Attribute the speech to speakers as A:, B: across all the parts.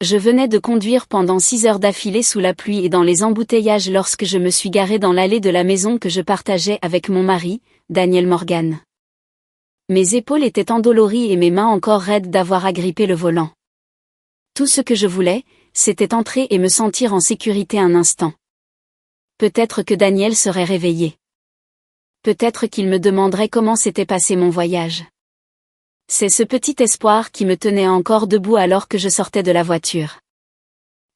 A: Je venais de conduire pendant 6 heures d'affilée sous la pluie et dans les embouteillages lorsque je me suis garée dans l'allée de la maison que je partageais avec mon mari, Daniel Morgan. Mes épaules étaient endolories et mes mains encore raides d'avoir agrippé le volant. Tout ce que je voulais, c'était entrer et me sentir en sécurité un instant. Peut-être que Daniel serait réveillé. Peut-être qu'il me demanderait comment s'était passé mon voyage. C'est ce petit espoir qui me tenait encore debout alors que je sortais de la voiture.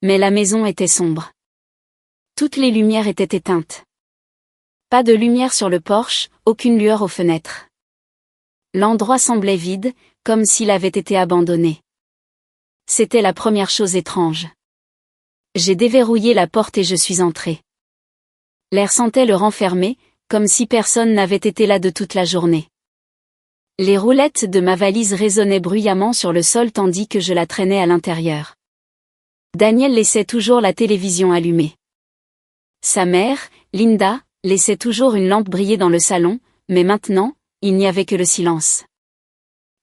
A: Mais la maison était sombre. Toutes les lumières étaient éteintes. Pas de lumière sur le porche, aucune lueur aux fenêtres. L'endroit semblait vide, comme s'il avait été abandonné. C'était la première chose étrange. J'ai déverrouillé la porte et je suis entrée. L'air sentait le renfermer, comme si personne n'avait été là de toute la journée. Les roulettes de ma valise résonnaient bruyamment sur le sol tandis que je la traînais à l'intérieur. Daniel laissait toujours la télévision allumée. Sa mère, Linda, laissait toujours une lampe briller dans le salon, mais maintenant, il n'y avait que le silence.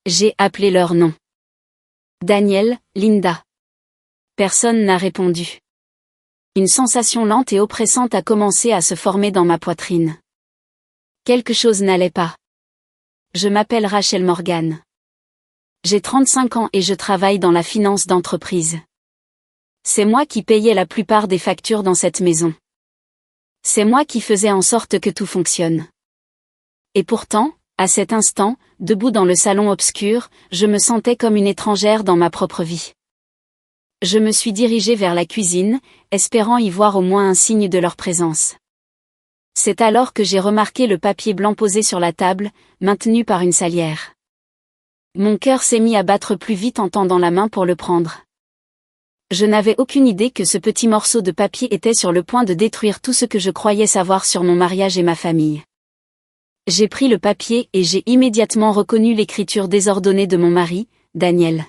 A: J'ai appelé leur nom. Daniel, Linda. Personne n'a répondu. Une sensation lente et oppressante a commencé à se former dans ma poitrine. Quelque chose n'allait pas. Je m'appelle Rachel Morgan. J'ai 35 ans et je travaille dans la finance d'entreprise. C'est moi qui payais la plupart des factures dans cette maison. C'est moi qui faisais en sorte que tout fonctionne. Et pourtant, à cet instant, debout dans le salon obscur, je me sentais comme une étrangère dans ma propre vie. Je me suis dirigée vers la cuisine, espérant y voir au moins un signe de leur présence. C'est alors que j'ai remarqué le papier blanc posé sur la table, maintenu par une salière. Mon cœur s'est mis à battre plus vite en tendant la main pour le prendre. Je n'avais aucune idée que ce petit morceau de papier était sur le point de détruire tout ce que je croyais savoir sur mon mariage et ma famille. J'ai pris le papier et j'ai immédiatement reconnu l'écriture désordonnée de mon mari, Daniel.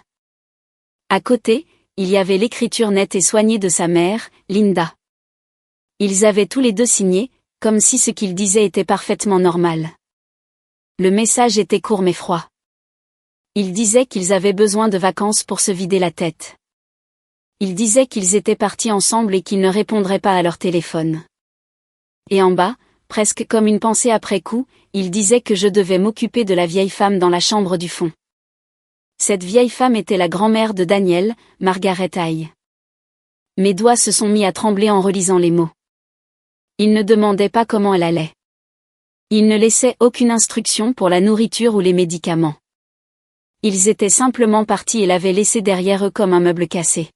A: À côté, il y avait l'écriture nette et soignée de sa mère, Linda. Ils avaient tous les deux signé, comme si ce qu'ils disaient était parfaitement normal. Le message était court mais froid. Ils disaient qu'ils avaient besoin de vacances pour se vider la tête. Ils disaient qu'ils étaient partis ensemble et qu'ils ne répondraient pas à leur téléphone. Et en bas, presque comme une pensée après coup, ils disaient que je devais m'occuper de la vieille femme dans la chambre du fond. Cette vieille femme était la grand-mère de Daniel, Margaret Hay. Mes doigts se sont mis à trembler en relisant les mots. Il ne demandait pas comment elle allait. Il ne laissait aucune instruction pour la nourriture ou les médicaments. Ils étaient simplement partis et l'avaient laissée derrière eux comme un meuble cassé.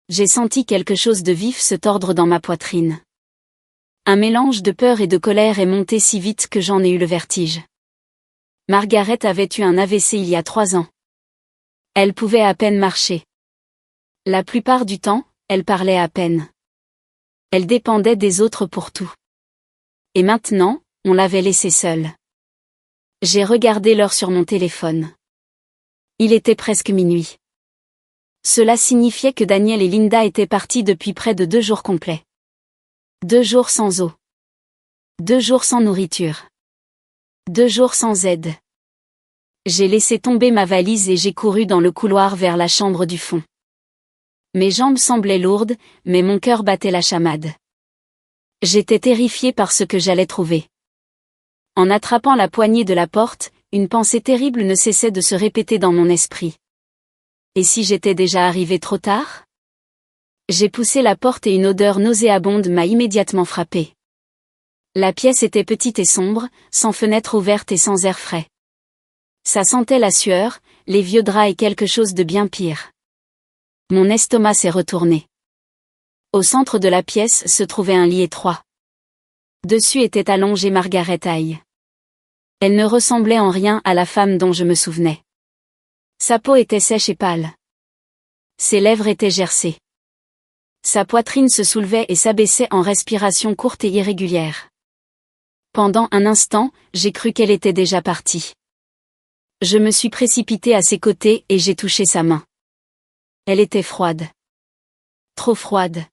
A: J'ai senti quelque chose de vif se tordre dans ma poitrine. Un mélange de peur et de colère est monté si vite que j'en ai eu le vertige. Margaret avait eu un AVC il y a 3 ans. Elle pouvait à peine marcher. La plupart du temps, elle parlait à peine. Elle dépendait des autres pour tout. Et maintenant, on l'avait laissée seule. J'ai regardé l'heure sur mon téléphone. Il était presque minuit. Cela signifiait que Daniel et Linda étaient partis depuis près de 2 jours complets. 2 jours sans eau. 2 jours sans nourriture. 2 jours sans aide. J'ai laissé tomber ma valise et j'ai couru dans le couloir vers la chambre du fond. Mes jambes semblaient lourdes, mais mon cœur battait la chamade. J'étais terrifiée par ce que j'allais trouver. En attrapant la poignée de la porte, une pensée terrible ne cessait de se répéter dans mon esprit. Et si j'étais déjà arrivée trop tard ? J'ai poussé la porte et une odeur nauséabonde m'a immédiatement frappée. La pièce était petite et sombre, sans fenêtre ouverte et sans air frais. Ça sentait la sueur, les vieux draps et quelque chose de bien pire. Mon estomac s'est retourné. Au centre de la pièce se trouvait un lit étroit. Dessus était allongée Margaret Hay. Elle ne ressemblait en rien à la femme dont je me souvenais. Sa peau était sèche et pâle. Ses lèvres étaient gercées. Sa poitrine se soulevait et s'abaissait en respiration courte et irrégulière. Pendant un instant, j'ai cru qu'elle était déjà partie. Je me suis précipitée à ses côtés et j'ai touché sa main. Elle était froide. Trop froide.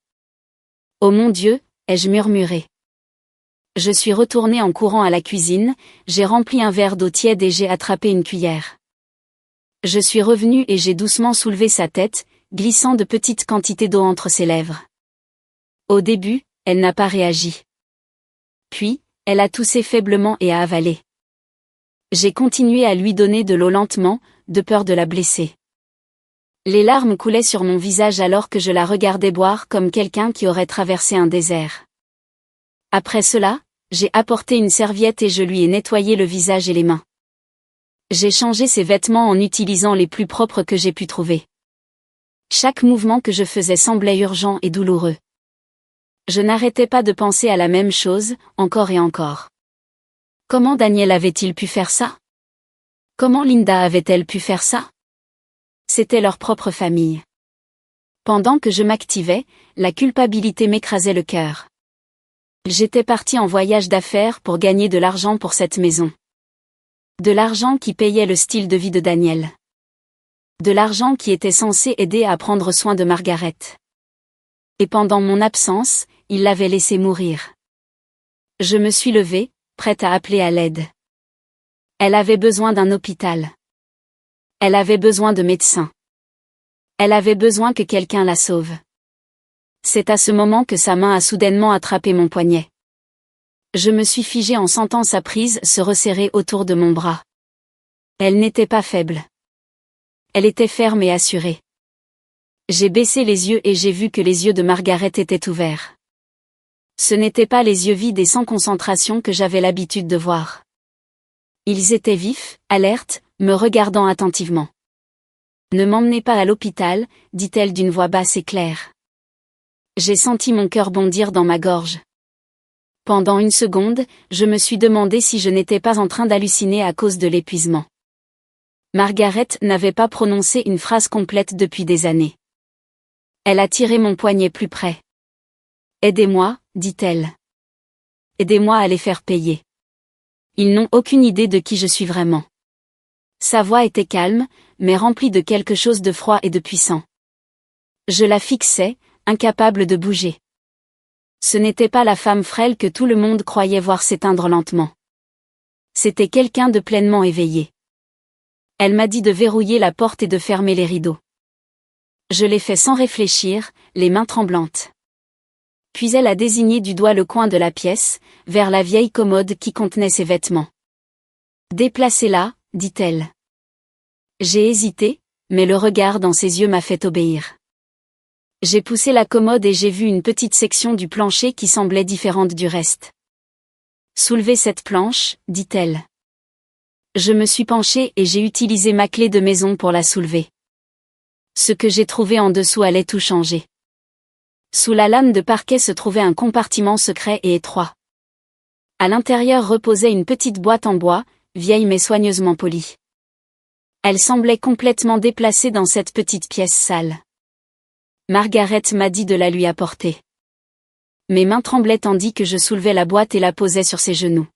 A: Oh mon Dieu, ai-je murmuré. Je suis retournée en courant à la cuisine, j'ai rempli un verre d'eau tiède et j'ai attrapé une cuillère. Je suis revenue et j'ai doucement soulevé sa tête, glissant de petites quantités d'eau entre ses lèvres. Au début, elle n'a pas réagi. Puis, elle a toussé faiblement et a avalé. J'ai continué à lui donner de l'eau lentement, de peur de la blesser. Les larmes coulaient sur mon visage alors que je la regardais boire comme quelqu'un qui aurait traversé un désert. Après cela, j'ai apporté une serviette et je lui ai nettoyé le visage et les mains. J'ai changé ses vêtements en utilisant les plus propres que j'ai pu trouver. Chaque mouvement que je faisais semblait urgent et douloureux. Je n'arrêtais pas de penser à la même chose, encore et encore. Comment Daniel avait-il pu faire ça? Comment Linda avait-elle pu faire ça? C'était leur propre famille. Pendant que je m'activais, la culpabilité m'écrasait le cœur. J'étais partie en voyage d'affaires pour gagner de l'argent pour cette maison. De l'argent qui payait le style de vie de Daniel. De l'argent qui était censé aider à prendre soin de Margaret. Et pendant mon absence, il l'avait laissée mourir. Je me suis levée, prête à appeler à l'aide. Elle avait besoin d'un hôpital. Elle avait besoin de médecins. Elle avait besoin que quelqu'un la sauve. C'est à ce moment que sa main a soudainement attrapé mon poignet. Je me suis figée en sentant sa prise se resserrer autour de mon bras. Elle n'était pas faible. Elle était ferme et assurée. J'ai baissé les yeux et j'ai vu que les yeux de Margaret étaient ouverts. Ce n'étaient pas les yeux vides et sans concentration que j'avais l'habitude de voir. Ils étaient vifs, alertes, me regardant attentivement. « Ne m'emmenez pas à l'hôpital », dit-elle d'une voix basse et claire. J'ai senti mon cœur bondir dans ma gorge. Pendant une seconde, je me suis demandé si je n'étais pas en train d'halluciner à cause de l'épuisement. Margaret n'avait pas prononcé une phrase complète depuis des années. Elle a tiré mon poignet plus près. « Aidez-moi », dit-elle. « Aidez-moi à les faire payer. Ils n'ont aucune idée de qui je suis vraiment. » Sa voix était calme, mais remplie de quelque chose de froid et de puissant. Je la fixais, incapable de bouger. Ce n'était pas la femme frêle que tout le monde croyait voir s'éteindre lentement. C'était quelqu'un de pleinement éveillé. Elle m'a dit de verrouiller la porte et de fermer les rideaux. Je l'ai fait sans réfléchir, les mains tremblantes. Puis elle a désigné du doigt le coin de la pièce, vers la vieille commode qui contenait ses vêtements. « Déplacez-la », dit-elle. J'ai hésité, mais le regard dans ses yeux m'a fait obéir. J'ai poussé la commode et j'ai vu une petite section du plancher qui semblait différente du reste. « Soulevez cette planche », dit-elle. Je me suis penchée et j'ai utilisé ma clé de maison pour la soulever. Ce que j'ai trouvé en dessous allait tout changer. Sous la lame de parquet se trouvait un compartiment secret et étroit. À l'intérieur reposait une petite boîte en bois, vieille mais soigneusement polie. Elle semblait complètement déplacée dans cette petite pièce sale. Margaret m'a dit de la lui apporter. Mes mains tremblaient tandis que je soulevais la boîte et la posais sur ses genoux.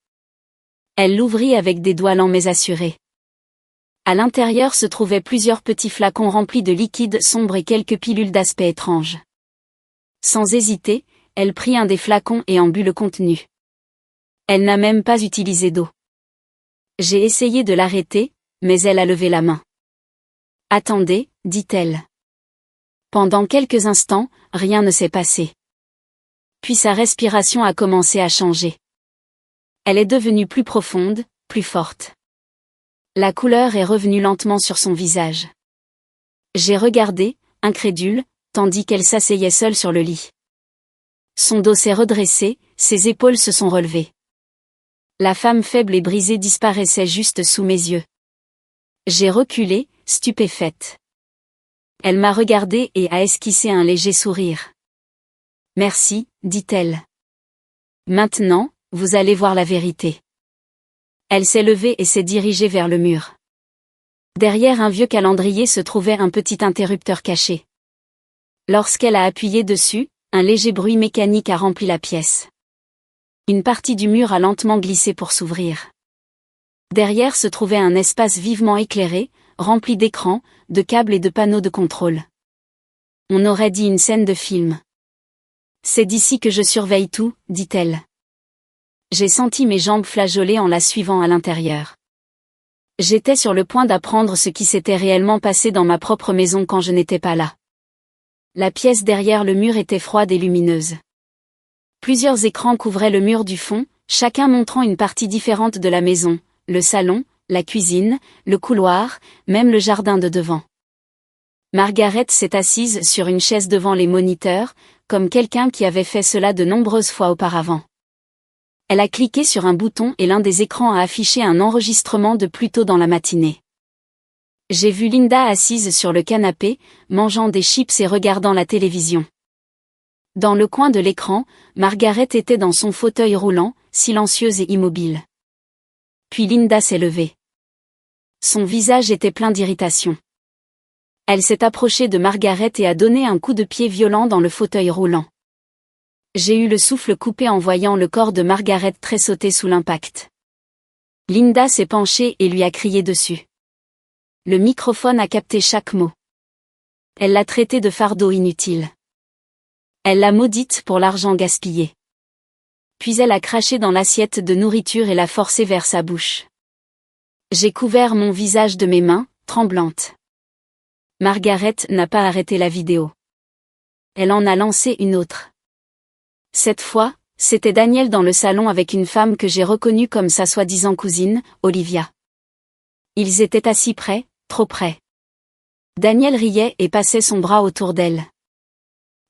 A: Elle l'ouvrit avec des doigts lents mais assurés. À l'intérieur se trouvaient plusieurs petits flacons remplis de liquide sombre et quelques pilules d'aspect étrange. Sans hésiter, elle prit un des flacons et en but le contenu. Elle n'a même pas utilisé d'eau. J'ai essayé de l'arrêter, mais elle a levé la main. « Attendez », dit-elle. Pendant quelques instants, rien ne s'est passé. Puis sa respiration a commencé à changer. Elle est devenue plus profonde, plus forte. La couleur est revenue lentement sur son visage. J'ai regardé, incrédule, tandis qu'elle s'asseyait seule sur le lit. Son dos s'est redressé, ses épaules se sont relevées. La femme faible et brisée disparaissait juste sous mes yeux. J'ai reculé, stupéfaite. Elle m'a regardé et a esquissé un léger sourire. « Merci », dit-elle. « Maintenant, vous allez voir la vérité. » Elle s'est levée et s'est dirigée vers le mur. Derrière un vieux calendrier se trouvait un petit interrupteur caché. Lorsqu'elle a appuyé dessus, un léger bruit mécanique a rempli la pièce. Une partie du mur a lentement glissé pour s'ouvrir. Derrière se trouvait un espace vivement éclairé, rempli d'écrans, de câbles et de panneaux de contrôle. On aurait dit une scène de film. « C'est d'ici que je surveille tout », dit-elle. J'ai senti mes jambes flageoler en la suivant à l'intérieur. J'étais sur le point d'apprendre ce qui s'était réellement passé dans ma propre maison quand je n'étais pas là. La pièce derrière le mur était froide et lumineuse. Plusieurs écrans couvraient le mur du fond, chacun montrant une partie différente de la maison, le salon, la cuisine, le couloir, même le jardin de devant. Margaret s'est assise sur une chaise devant les moniteurs, comme quelqu'un qui avait fait cela de nombreuses fois auparavant. Elle a cliqué sur un bouton et l'un des écrans a affiché un enregistrement de plus tôt dans la matinée. J'ai vu Linda assise sur le canapé, mangeant des chips et regardant la télévision. Dans le coin de l'écran, Margaret était dans son fauteuil roulant, silencieuse et immobile. Puis Linda s'est levée. Son visage était plein d'irritation. Elle s'est approchée de Margaret et a donné un coup de pied violent dans le fauteuil roulant. J'ai eu le souffle coupé en voyant le corps de Margaret tressauter sous l'impact. Linda s'est penchée et lui a crié dessus. Le microphone a capté chaque mot. Elle l'a traité de fardeau inutile. Elle l'a maudite pour l'argent gaspillé. Puis elle a craché dans l'assiette de nourriture et l'a forcée vers sa bouche. J'ai couvert mon visage de mes mains, tremblantes. Margaret n'a pas arrêté la vidéo. Elle en a lancé une autre. Cette fois, c'était Daniel dans le salon avec une femme que j'ai reconnue comme sa soi-disant cousine, Olivia. Ils étaient assis près, trop près. Daniel riait et passait son bras autour d'elle.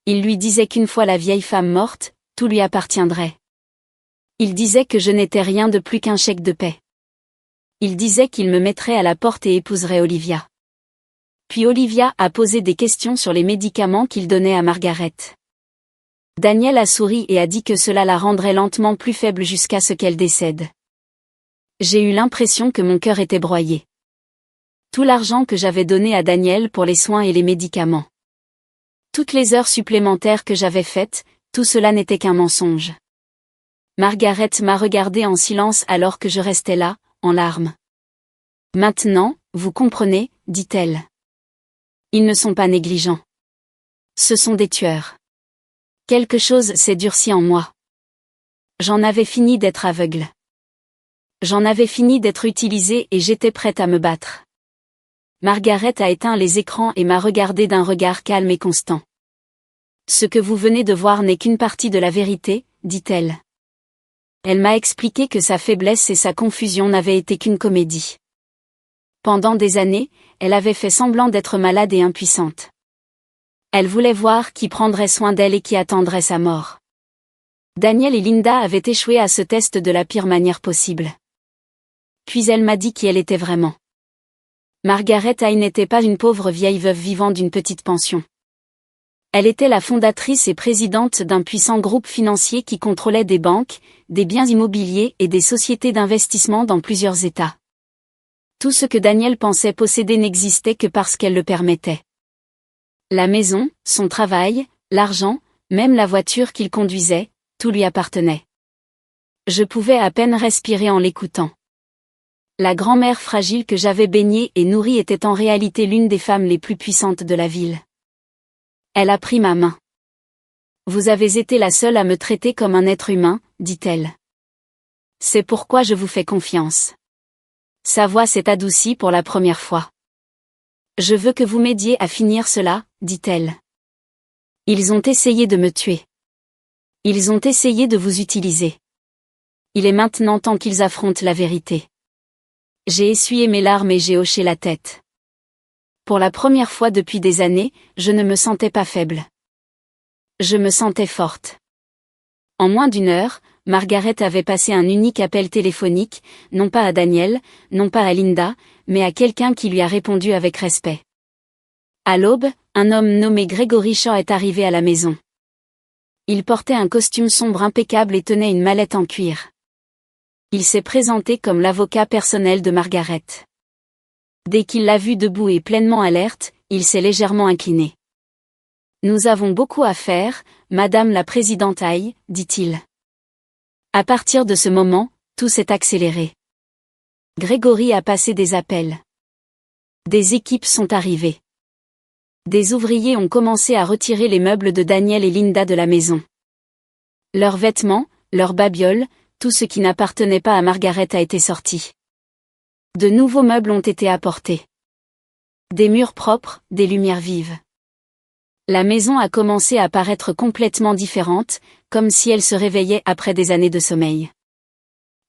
A: Il lui disait qu'une fois la vieille femme morte, tout lui appartiendrait. Il disait que je n'étais rien de plus qu'un chèque de paie. Il disait qu'il me mettrait à la porte et épouserait Olivia. Puis Olivia a posé des questions sur les médicaments qu'il donnait à Margaret. Daniel a souri et a dit que cela la rendrait lentement plus faible jusqu'à ce qu'elle décède. J'ai eu l'impression que mon cœur était broyé. Tout l'argent que j'avais donné à Daniel pour les soins et les médicaments. Toutes les heures supplémentaires que j'avais faites, tout cela n'était qu'un mensonge. Margaret m'a regardé en silence alors que je restais là, en larmes. Maintenant, vous comprenez, dit-elle. Ils ne sont pas négligents. Ce sont des tueurs. Quelque chose s'est durci en moi. J'en avais fini d'être aveugle. J'en avais fini d'être utilisée et j'étais prête à me battre. Margaret a éteint les écrans et m'a regardé d'un regard calme et constant. Ce que vous venez de voir n'est qu'une partie de la vérité, dit-elle. Elle m'a expliqué que sa faiblesse et sa confusion n'avaient été qu'une comédie. Pendant des années, elle avait fait semblant d'être malade et impuissante. Elle voulait voir qui prendrait soin d'elle et qui attendrait sa mort. Daniel et Linda avaient échoué à ce test de la pire manière possible. Puis elle m'a dit qui elle était vraiment. Margaret Hay n'était pas une pauvre vieille veuve vivant d'une petite pension. Elle était la fondatrice et présidente d'un puissant groupe financier qui contrôlait des banques, des biens immobiliers et des sociétés d'investissement dans plusieurs États. Tout ce que Daniel pensait posséder n'existait que parce qu'elle le permettait. La maison, son travail, l'argent, même la voiture qu'il conduisait, tout lui appartenait. Je pouvais à peine respirer en l'écoutant. La grand-mère fragile que j'avais baignée et nourrie était en réalité l'une des femmes les plus puissantes de la ville. Elle a pris ma main. Vous avez été la seule à me traiter comme un être humain, dit-elle. C'est pourquoi je vous fais confiance. Sa voix s'est adoucie pour la première fois. Je veux que vous m'aidiez à finir cela, dit-elle. Ils ont essayé de me tuer. Ils ont essayé de vous utiliser. Il est maintenant temps qu'ils affrontent la vérité. J'ai essuyé mes larmes et j'ai hoché la tête. Pour la première fois depuis des années, je ne me sentais pas faible. Je me sentais forte. En moins d'une heure, Margaret avait passé un unique appel téléphonique, non pas à Daniel, non pas à Linda, mais à quelqu'un qui lui a répondu avec respect. À l'aube, un homme nommé Gregory Shaw est arrivé à la maison. Il portait un costume sombre impeccable et tenait une mallette en cuir. Il s'est présenté comme l'avocat personnel de Margaret. Dès qu'il l'a vue debout et pleinement alerte, il s'est légèrement incliné. « Nous avons beaucoup à faire, Madame la Présidente Hay, dit-il. À partir de ce moment, tout s'est accéléré. Grégory a passé des appels. Des équipes sont arrivées. Des ouvriers ont commencé à retirer les meubles de Daniel et Linda de la maison. Leurs vêtements, leurs babioles, tout ce qui n'appartenait pas à Margaret a été sorti. De nouveaux meubles ont été apportés. Des murs propres, des lumières vives. La maison a commencé à paraître complètement différente, comme si elle se réveillait après des années de sommeil.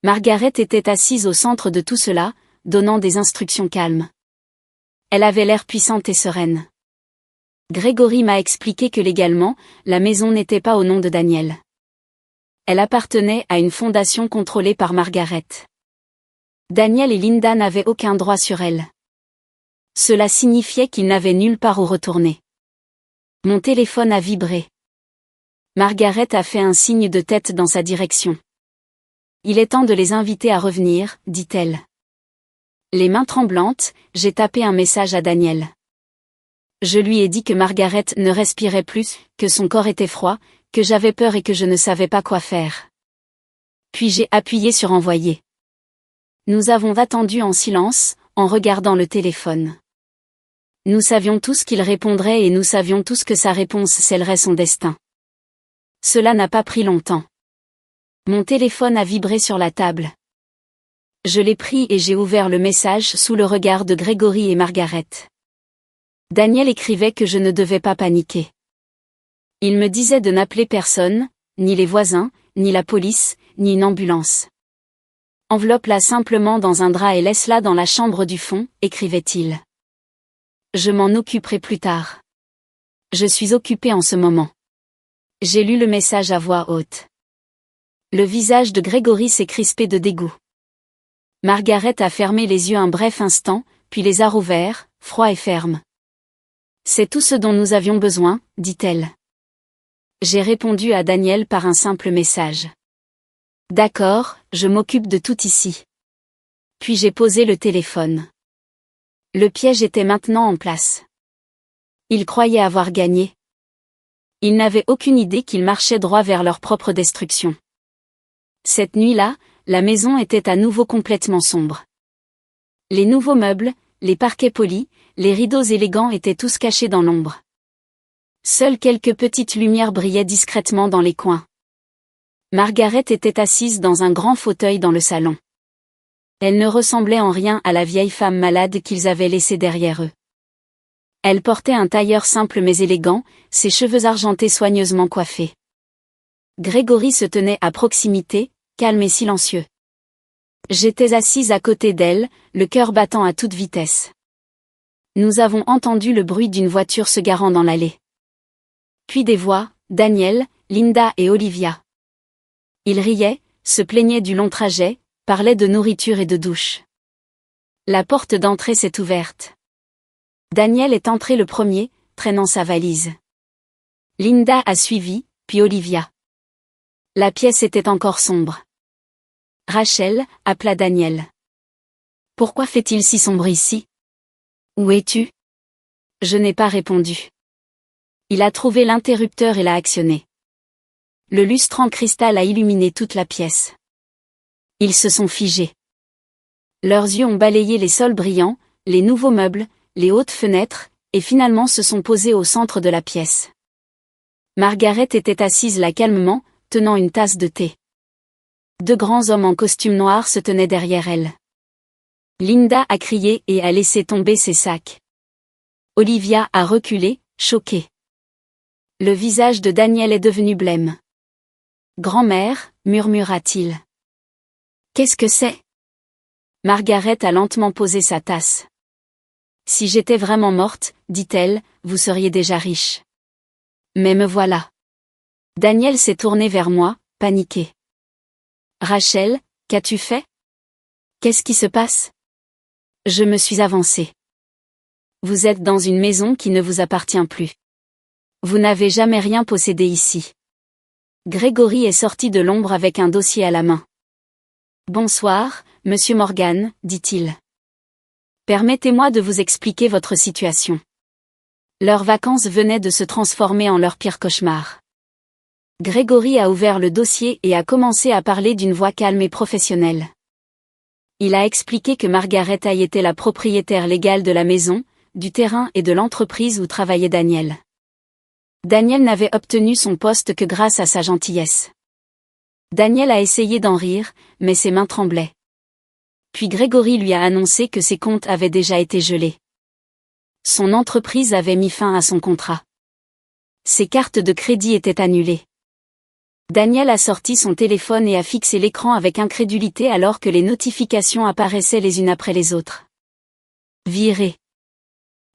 A: Margaret était assise au centre de tout cela, donnant des instructions calmes. Elle avait l'air puissante et sereine. Grégory m'a expliqué que légalement, la maison n'était pas au nom de Daniel. Elle appartenait à une fondation contrôlée par Margaret. Daniel et Linda n'avaient aucun droit sur elle. Cela signifiait qu'ils n'avaient nulle part où retourner. Mon téléphone a vibré. Margaret a fait un signe de tête dans sa direction. Il est temps de les inviter à revenir, dit-elle. Les mains tremblantes, j'ai tapé un message à Daniel. Je lui ai dit que Margaret ne respirait plus, que son corps était froid, que j'avais peur et que je ne savais pas quoi faire. Puis j'ai appuyé sur envoyer. Nous avons attendu en silence, en regardant le téléphone. Nous savions tous qu'il répondrait et nous savions tous que sa réponse scellerait son destin. Cela n'a pas pris longtemps. Mon téléphone a vibré sur la table. Je l'ai pris et j'ai ouvert le message sous le regard de Grégory et Margaret. Daniel écrivait que je ne devais pas paniquer. Il me disait de n'appeler personne, ni les voisins, ni la police, ni une ambulance. Enveloppe-la simplement dans un drap et laisse-la dans la chambre du fond, écrivait-il. Je m'en occuperai plus tard. Je suis occupé en ce moment. J'ai lu le message à voix haute. Le visage de Grégory s'est crispé de dégoût. Margaret a fermé les yeux un bref instant, puis les a rouverts, froids et fermes. C'est tout ce dont nous avions besoin, dit-elle. J'ai répondu à Daniel par un simple message. D'accord, je m'occupe de tout ici. Puis j'ai posé le téléphone. Le piège était maintenant en place. Ils croyaient avoir gagné. Ils n'avaient aucune idée qu'ils marchaient droit vers leur propre destruction. Cette nuit-là, la maison était à nouveau complètement sombre. Les nouveaux meubles, les parquets polis, les rideaux élégants étaient tous cachés dans l'ombre. Seules quelques petites lumières brillaient discrètement dans les coins. Margaret était assise dans un grand fauteuil dans le salon. Elle ne ressemblait en rien à la vieille femme malade qu'ils avaient laissée derrière eux. Elle portait un tailleur simple mais élégant, ses cheveux argentés soigneusement coiffés. Grégory se tenait à proximité, calme et silencieux. J'étais assise à côté d'elle, le cœur battant à toute vitesse. Nous avons entendu le bruit d'une voiture se garant dans l'allée. Puis des voix, Daniel, Linda et Olivia. Ils riaient, se plaignaient du long trajet, parlaient de nourriture et de douche. La porte d'entrée s'est ouverte. Daniel est entré le premier, traînant sa valise. Linda a suivi, puis Olivia. La pièce était encore sombre. Rachel, appela Daniel. Pourquoi fait-il si sombre ici? Où es-tu? Je n'ai pas répondu. Il a trouvé l'interrupteur et l'a actionné. Le lustre en cristal a illuminé toute la pièce. Ils se sont figés. Leurs yeux ont balayé les sols brillants, les nouveaux meubles, les hautes fenêtres, et finalement se sont posés au centre de la pièce. Margaret était assise là calmement, tenant une tasse de thé. Deux grands hommes en costume noir se tenaient derrière elle. Linda a crié et a laissé tomber ses sacs. Olivia a reculé, choquée. Le visage de Daniel est devenu blême. Grand-mère, murmura-t-il. Qu'est-ce que c'est? Margaret a lentement posé sa tasse. Si j'étais vraiment morte, dit-elle, vous seriez déjà riche. Mais me voilà. Daniel s'est tourné vers moi, paniqué. Rachel, qu'as-tu fait? Qu'est-ce qui se passe? Je me suis avancée. Vous êtes dans une maison qui ne vous appartient plus. Vous n'avez jamais rien possédé ici. Grégory est sorti de l'ombre avec un dossier à la main. Bonsoir, monsieur Morgan, dit-il. Permettez-moi de vous expliquer votre situation. Leurs vacances venaient de se transformer en leur pire cauchemar. Grégory a ouvert le dossier et a commencé à parler d'une voix calme et professionnelle. Il a expliqué que Margaret Hay était la propriétaire légale de la maison, du terrain et de l'entreprise où travaillait Daniel. Daniel n'avait obtenu son poste que grâce à sa gentillesse. Daniel a essayé d'en rire, mais ses mains tremblaient. Puis Grégory lui a annoncé que ses comptes avaient déjà été gelés. Son entreprise avait mis fin à son contrat. Ses cartes de crédit étaient annulées. Daniel a sorti son téléphone et a fixé l'écran avec incrédulité alors que les notifications apparaissaient les unes après les autres. Viré.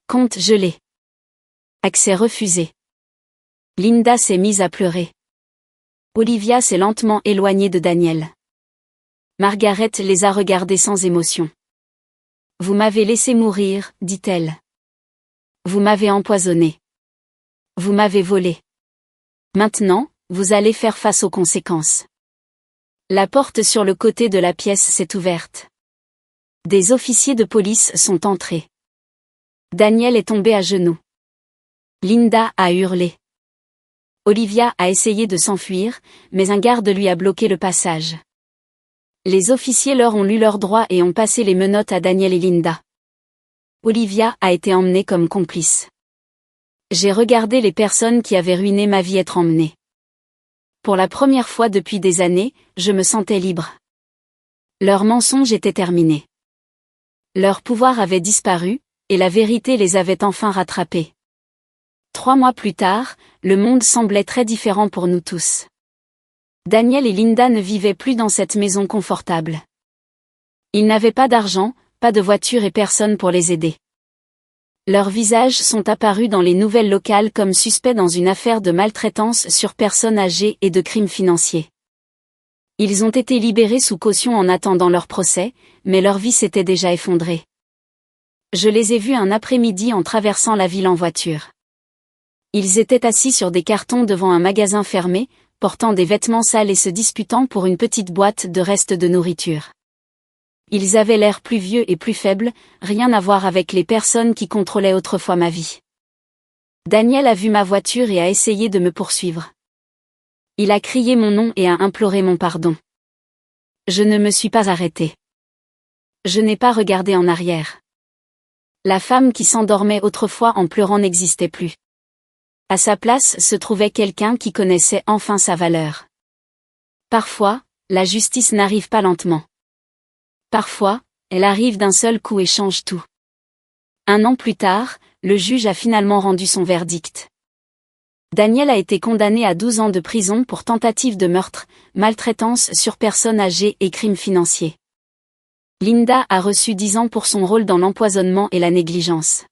A: Compte gelé. Accès refusé. Linda s'est mise à pleurer. Olivia s'est lentement éloignée de Daniel. Margaret les a regardés sans émotion. Vous m'avez laissé mourir, dit-elle. Vous m'avez empoisonné. Vous m'avez volé. Maintenant, vous allez faire face aux conséquences. La porte sur le côté de la pièce s'est ouverte. Des officiers de police sont entrés. Daniel est tombé à genoux. Linda a hurlé. Olivia a essayé de s'enfuir, mais un garde lui a bloqué le passage. Les officiers leur ont lu leurs droits et ont passé les menottes à Daniel et Linda. Olivia a été emmenée comme complice. J'ai regardé les personnes qui avaient ruiné ma vie être emmenées. Pour la première fois depuis des années, je me sentais libre. Leur mensonge était terminé. Leur pouvoir avait disparu, et la vérité les avait enfin rattrapés. 3 mois plus tard, le monde semblait très différent pour nous tous. Daniel et Linda ne vivaient plus dans cette maison confortable. Ils n'avaient pas d'argent, pas de voiture et personne pour les aider. Leurs visages sont apparus dans les nouvelles locales comme suspects dans une affaire de maltraitance sur personnes âgées et de crimes financiers. Ils ont été libérés sous caution en attendant leur procès, mais leur vie s'était déjà effondrée. Je les ai vus un après-midi en traversant la ville en voiture. Ils étaient assis sur des cartons devant un magasin fermé, portant des vêtements sales et se disputant pour une petite boîte de restes de nourriture. Ils avaient l'air plus vieux et plus faibles, rien à voir avec les personnes qui contrôlaient autrefois ma vie. Daniel a vu ma voiture et a essayé de me poursuivre. Il a crié mon nom et a imploré mon pardon. Je ne me suis pas arrêtée. Je n'ai pas regardé en arrière. La femme qui s'endormait autrefois en pleurant n'existait plus. À sa place se trouvait quelqu'un qui connaissait enfin sa valeur. Parfois, la justice n'arrive pas lentement. Parfois, elle arrive d'un seul coup et change tout. 1 an plus tard, le juge a finalement rendu son verdict. Daniel a été condamné à 12 ans de prison pour tentative de meurtre, maltraitance sur personnes âgées et crimes financiers. Linda a reçu 10 ans pour son rôle dans l'empoisonnement et la négligence.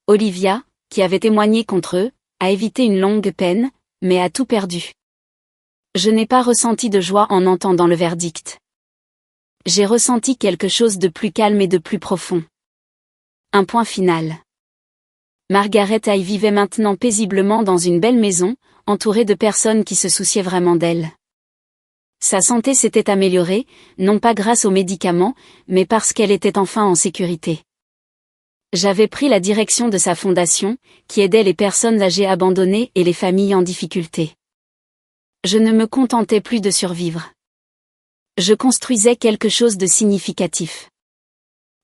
A: Olivia, qui avait témoigné contre eux, a évité une longue peine, mais a tout perdu. Je n'ai pas ressenti de joie en entendant le verdict. J'ai ressenti quelque chose de plus calme et de plus profond. Un point final. Margaret y vivait maintenant paisiblement dans une belle maison, entourée de personnes qui se souciaient vraiment d'elle. Sa santé s'était améliorée, non pas grâce aux médicaments, mais parce qu'elle était enfin en sécurité. J'avais pris la direction de sa fondation, qui aidait les personnes âgées abandonnées et les familles en difficulté. Je ne me contentais plus de survivre. Je construisais quelque chose de significatif.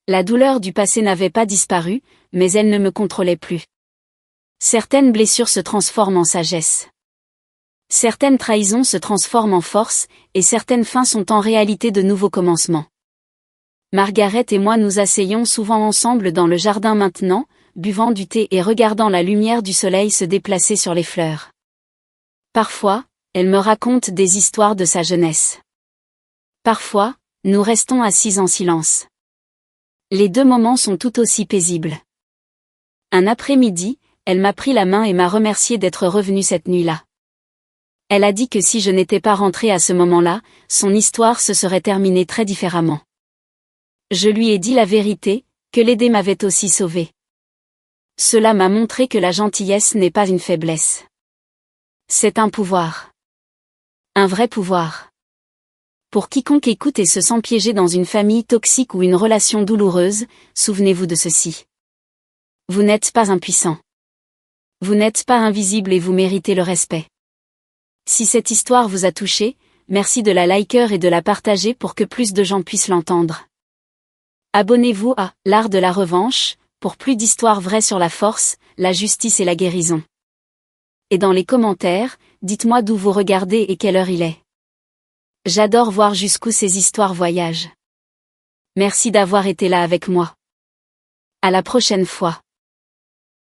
A: La douleur du passé n'avait pas disparu, mais elle ne me contrôlait plus. Certaines blessures se transforment en sagesse. Certaines trahisons se transforment en force, et certaines fins sont en réalité de nouveaux commencements. Margaret et moi nous asseyons souvent ensemble dans le jardin maintenant, buvant du thé et regardant la lumière du soleil se déplacer sur les fleurs. Parfois, elle me raconte des histoires de sa jeunesse. Parfois, nous restons assis en silence. Les 2 moments sont tout aussi paisibles. Un après-midi, elle m'a pris la main et m'a remercié d'être revenue cette nuit-là. Elle a dit que si je n'étais pas rentrée à ce moment-là, son histoire se serait terminée très différemment. Je lui ai dit la vérité, que l'aider m'avait aussi sauvée. Cela m'a montré que la gentillesse n'est pas une faiblesse. C'est un pouvoir. Un vrai pouvoir. Pour quiconque écoute et se sent piégé dans une famille toxique ou une relation douloureuse, souvenez-vous de ceci. Vous n'êtes pas impuissant. Vous n'êtes pas invisible et vous méritez le respect. Si cette histoire vous a touché, merci de la liker et de la partager pour que plus de gens puissent l'entendre. Abonnez-vous à L'Art de la Revanche, pour plus d'histoires vraies sur la force, la justice et la guérison. Et dans les commentaires, dites-moi d'où vous regardez et quelle heure il est. J'adore voir jusqu'où ces histoires voyagent. Merci d'avoir été là avec moi. À la prochaine fois.